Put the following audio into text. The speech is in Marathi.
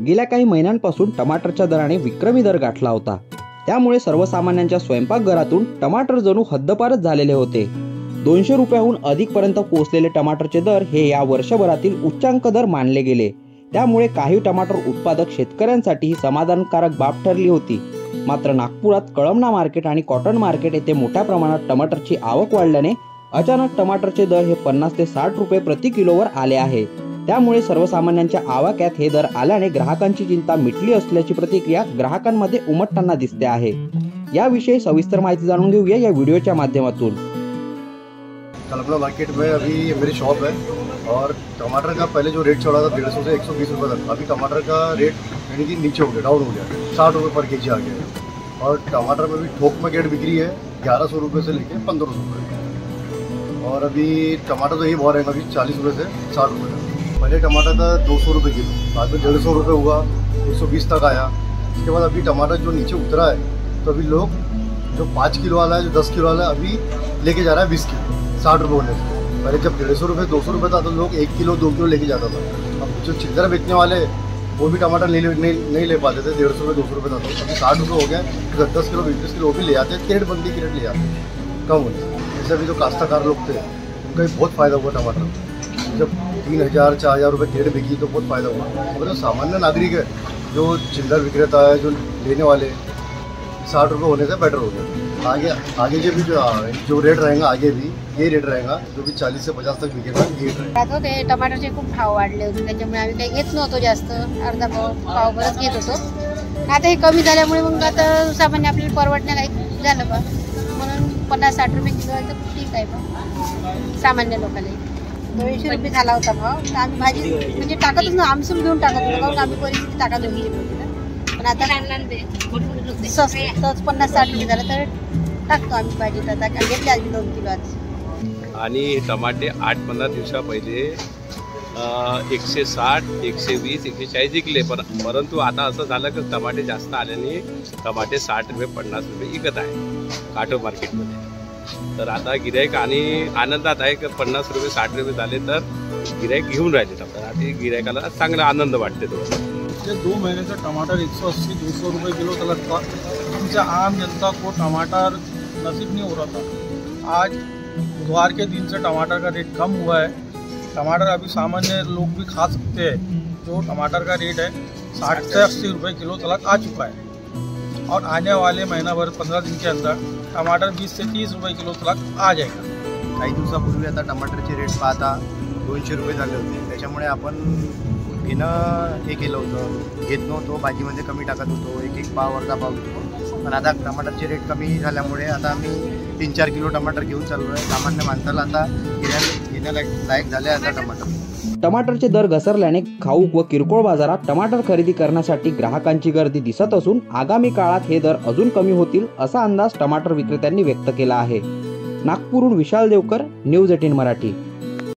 गेल्या काही महिन्यांपासून टमाटरच्या दराने विक्रमी दर गाठला होता। त्यामुळे सर्वसामान्यांच्या स्वयंपाकघरातून टमाटर जणू हद्दपारच झालेले होते। 200 रुपयाहून अधिक पर्यंत पोहोचलेले टमाटरचे दर हे या वर्षभरातील उच्चांक दर मानले गेले। त्यामुळे काही टमाटर उत्पादक शेतकऱ्यांसाठी ही समाधानकारक बाब ठरली होती। मात्र नागपुरात कळमना मार्केट आणि कॉटन मार्केट येथे मोठ्या प्रमाणात टमाटरची आवक वाढल्याने अचानक टमाटरचे दर हे 50 ते 60 रुपये प्रति किलोवर आले आहे। त्यामुळे सर्वसामान्यांच्या आवाक्यात हे दर आल्याने ग्राहकांची चिंता मिटली असल्याची प्रतिक्रिया ग्राहकांमध्ये उमटताना दिसते आहे। याविषयी सविस्तर माहिती जाणून घेऊया या व्हिडिओच्या माध्यमातून। कलमना मार्केट में अभी मेरी शॉप है और टमाटर का पहले जो रेट चढ़ा था 150 से 120 रुपये तक, अभी टमाटर का रेट यानी कि नीचे हो गया, डाउन हो गया, 60 रुपये पर केजी आ गया। और टमाटर में भी थोक में गेट बिक्री है 1100 रुपये से लेके 1500 रुपये। और अभी टमाटर तो यही भाव रहेगा अभी 40 रुपये से 60 रुपये तक। पहले टमाटर था 200 रुपये किलो, बाद में 150 रुपये हुआ, 120 तक आया। उसके बाद अभी टमाटर जो नीचे उतरा है तो अभी लोग जो 5 किलो वाला है, जो 10 किलो वाला है, अभी लेके जा रहा है 20 किलो 60 रुपये होने से। पहले जब 150 रुपये 200 रुपये था तो लोग 1 किलो 2 किलो लेके जाता था। अब जो चिल्लर बेचने वाले वो भी टमाटर नहीं ले पाते थे, 150 रुपये 200 रुपये था, तो अभी 60 रुपये हो गया। 10 किलो 20 किलो वो भी ले आते, क्रेट बंदी क्रेट ले आते कम होने से। जैसे अभी जो काश्तकार लोग थे उनका भी बहुत फ़ायदा हुआ टमाटर, जब 3000 4000 रुपये क्रेट बिकी तो बहुत फ़ायदा हुआ। मगर जो सामान्य नागरिक है, जो चिल्लर विक्रेता है, जो लेने वाले, 60 रुपये होने से बेटर हो गया। आगे के भी जो रेट रहेगा, आगे भी ये रेट रहेगा, जो भी 40 से 50 तक बिकेगा ये रेट आता ते टमाटरचे खूप भाव वाढले होते, त्याच्यामुळे आम्ही काही घेत नव्हतो जास्त, अर्धा पावभरच घेत होतो। आता हे कमी झाल्यामुळे मग आता सामान्य आपल्याला परवडण्यालायक झालं बा, म्हणून 50-60 रुपये किलो आहे तर ठीक आहे बा। सामान्य लोकांना 200 रुपये झाला होता भाव, तर आम्ही भाजी म्हणजे टाकतच ना, आमसून घेऊन टाकत होतो, कारण आम्ही परिस्थिती टाकत होती। पण आता 50-60 रुपये झालं तर टाकतो आम्ही भाजीत। आता घेतली आधी 2 किलो आज। आणि टमाटे 8-15 दिवसा पहिले 160, 120, 140 विकले, परंतु आता असं झालं की टमाटे जास्त आल्याने टमाटे 60 रुपये 50 रुपये विकत आहे काटो मार्केटमध्ये। तर आता गिराईक आणि आनंदात आहे की 50 रुपये 60 रुपये झाले तर गिराईक घेऊन राहिले टमाटर। आता गिराईकाला चांगला आनंद वाटते। पिछले 2 महीने से टमाटर 180-200 रुपये किलो तक था। हमसे आम जनता को टमाटर नसीब नहीं हो रहा था। आज बुधवार के दिन से टमाटर का रेट कम हुआ है। टमाटर अभी सामान्य लोग भी खा सकते हैं। जो टमाटर का रेट है 60 से 80 रुपये किलो तक आ चुका है और आने वाले महीना भर 15 दिन के अंदर टमाटर 20 से 30 रुपये किलो तक आ जाएगा। काही दिवसापूर्वी आता टमाटरचे रेट पाहता 200 रुपये झाले होते, त्याच्यामुळे आपण घेणं हे केलं होतं, घेत नव्हतो, भाजीमध्ये कमी टाकत होतो, एक पाव अर्धा पाव घेतो। पण आता टमाटरचे रेट कमी झाल्यामुळे आता आम्ही 3-4 किलो टमाटर घेऊन चाललो आहे। सामान्य माणसाला आता घेण्यालायक झाले आता टमाटर। टमाटरचे दर घसरल्याने खाऊक व किरकोळ बाजारात टमाटर खरेदी करण्यासाठी ग्राहकांची गर्दी दिसत असून आगामी काळात हे दर अजून कमी होतील असा अंदाज टमाटर विक्रेत्यांनी व्यक्त केला आहे। नागपूरहून विशाल देवकर, न्यूज 18 मराठी।